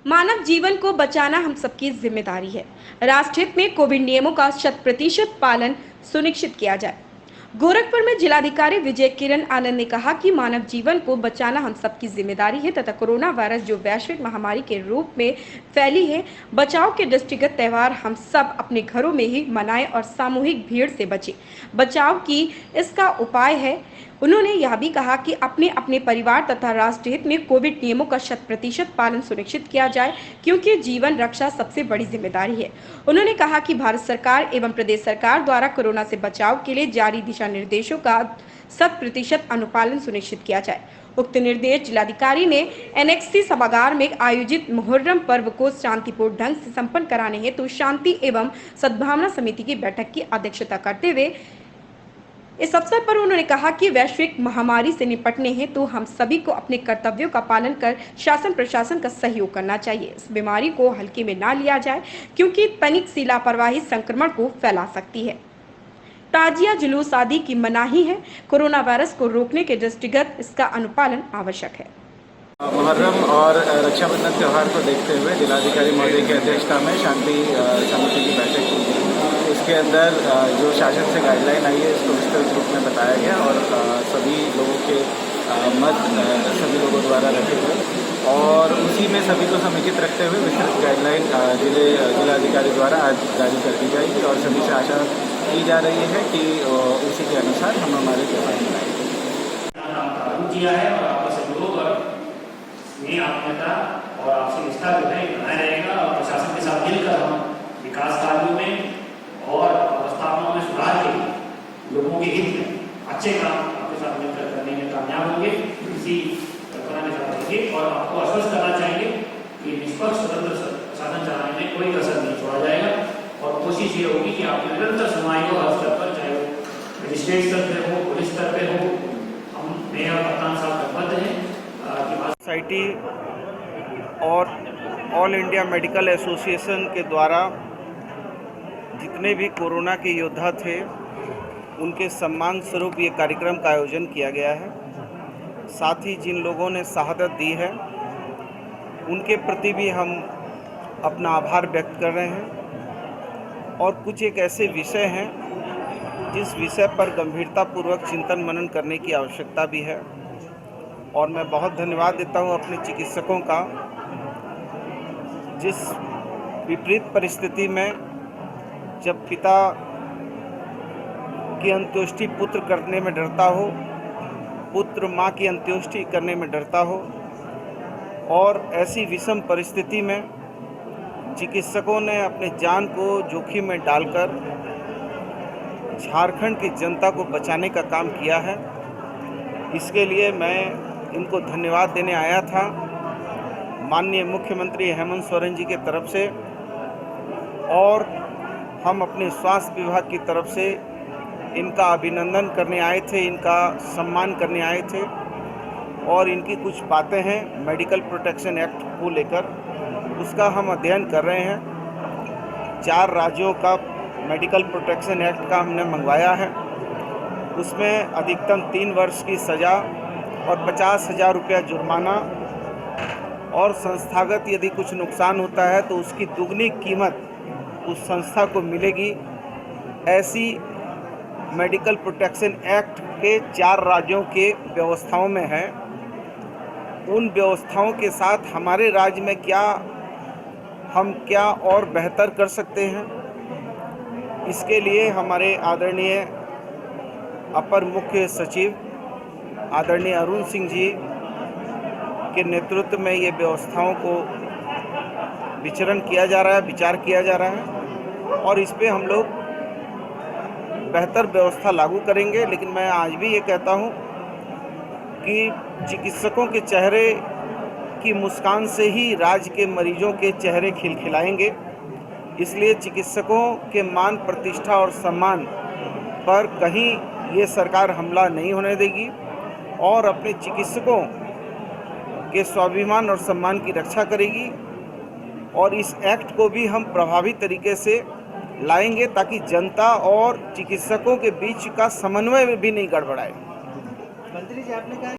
मानव जीवन को बचाना हम सबकी जिम्मेदारी है। राष्ट्रहित में कोविड नियमों का 100% पालन सुनिश्चित किया जाए। गोरखपुर में जिलाधिकारी विजय किरण आनंद ने कहा कि मानव जीवन को बचाना हम सबकी जिम्मेदारी है तथा कोरोना वायरस जो वैश्विक महामारी के रूप में फैली है, बचाव के दृष्टिगत त्यौहार हम सब अपने घरों में ही मनाएं और सामूहिक भीड़ से बचें। बचाव की इसका उपाय है। उन्होंने यह भी कहा कि अपने अपने परिवार तथा राष्ट्र हित में कोविड नियमों का 100% पालन सुनिश्चित किया जाए, क्योंकि जीवन रक्षा सबसे बड़ी जिम्मेदारी है। उन्होंने कहा कि भारत सरकार एवं प्रदेश सरकार द्वारा कोरोना से बचाव के लिए जारी दिशा निर्देशों का 100% अनुपालन सुनिश्चित किया जाए। उक्त निर्देश जिलाधिकारी ने एनएक्सी सभागार में आयोजित मुहर्रम पर्व को शांतिपूर्ण ढंग से संपन्न कराने हेतु शांति एवं सद्भावना समिति की बैठक की अध्यक्षता करते हुए इस अवसर पर उन्होंने कहा कि वैश्विक महामारी से निपटने हेतु हम सभी को अपने कर्तव्यों का पालन कर शासन प्रशासन का सहयोग करना चाहिए। इस बीमारी को हल्के में ना लिया जाए, क्योंकि तनिक सी लापरवाही संक्रमण को फैला सकती है। ताजिया जुलूस आदि की मनाही है। कोरोना वायरस को रोकने के दृष्टिगत इसका अनुपालन आवश्यक है। मुहर्रम और रक्षाबंधन त्यौहार को देखते हुए जिलाधिकारी महोदय की अध्यक्षता में शांति समिति की बैठक की गई। इसके अंदर जो शासन से गाइडलाइन आई है इसको विस्तृत रूप में बताया गया और सभी लोगों के मत सभी लोगों द्वारा रखे गए और उसी में सभी को समेकित रखते हुए विस्तृत गाइडलाइन जिलाधिकारी द्वारा आज जारी कर दी जाएगी और सभी से आशा की जा रही है कि उसी के अनुसार हम हमारे त्यौहार मनाएंगे। ये आत्मीयता और आपसी निष्ठा जो है बनाए रहेगा और प्रशासन के साथ मिलकर हम विकास कार्यों में और अवस्थाओं में सुधार के लिए लोगों के हित में अच्छे काम आपके साथ मिलकर करने में कामयाब होंगे। इसी कल्पना के साथ रहेंगे और आपको आश्वस्त करना चाहेंगे कि निष्पक्ष स्वतंत्र शासन चलाने में कोई कसर नहीं छोड़ा जाएगा और कोशिश ये होगी कि आपकी निरंतर सुनवाई हो हर स्तर पर, चाहे वो मजिस्ट्रेट स्तर पर हो, पुलिस स्तर पर हो। हम मेयर और कप्तान साहब तत्परत हैं। सोसाइटी और ऑल इंडिया मेडिकल एसोसिएशन के द्वारा जितने भी कोरोना के योद्धा थे उनके सम्मान स्वरूप ये कार्यक्रम का आयोजन किया गया है। साथ ही जिन लोगों ने शहादत दी है उनके प्रति भी हम अपना आभार व्यक्त कर रहे हैं और कुछ एक ऐसे विषय हैं जिस विषय पर गंभीरतापूर्वक चिंतन मनन करने की आवश्यकता भी है। और मैं बहुत धन्यवाद देता हूं अपने चिकित्सकों का, जिस विपरीत परिस्थिति में जब पिता की अंत्येष्टि पुत्र करने में डरता हो, पुत्र मां की अंत्येष्टि करने में डरता हो और ऐसी विषम परिस्थिति में चिकित्सकों ने अपने जान को जोखिम में डालकर झारखंड की जनता को बचाने का काम किया है। इसके लिए मैं इनको धन्यवाद देने आया था। माननीय मुख्यमंत्री हेमंत सोरेन जी के तरफ से और हम अपने स्वास्थ्य विभाग की तरफ से इनका अभिनंदन करने आए थे, इनका सम्मान करने आए थे और इनकी कुछ बातें हैं मेडिकल प्रोटेक्शन एक्ट को लेकर, उसका हम अध्ययन कर रहे हैं। 4 राज्यों का मेडिकल प्रोटेक्शन एक्ट का हमने मंगवाया है। उसमें अधिकतम 3 वर्ष की सज़ा और 50,000 रुपया जुर्माना और संस्थागत यदि कुछ नुकसान होता है तो उसकी दुगनी कीमत उस संस्था को मिलेगी। ऐसी मेडिकल प्रोटेक्शन एक्ट के 4 राज्यों के व्यवस्थाओं में है। उन व्यवस्थाओं के साथ हमारे राज्य में हम क्या और बेहतर कर सकते हैं, इसके लिए हमारे आदरणीय अपर मुख्य सचिव आदरणीय अरुण सिंह जी के नेतृत्व में ये व्यवस्थाओं को विचरण किया जा रहा है, विचार किया जा रहा है और इस पे हम लोग बेहतर व्यवस्था लागू करेंगे। लेकिन मैं आज भी ये कहता हूँ कि चिकित्सकों के चेहरे की मुस्कान से ही राज्य के मरीजों के चेहरे खिलखिलाएंगे। इसलिए चिकित्सकों के मान प्रतिष्ठा और सम्मान पर कहीं ये सरकार हमला नहीं होने देगी और अपने चिकित्सकों के स्वाभिमान और सम्मान की रक्षा करेगी। और इस एक्ट को भी हम प्रभावी तरीके से लाएंगे ताकि जनता और चिकित्सकों के बीच का समन्वय भी नहीं गड़बड़ाए। मंत्री जी, आपने कहा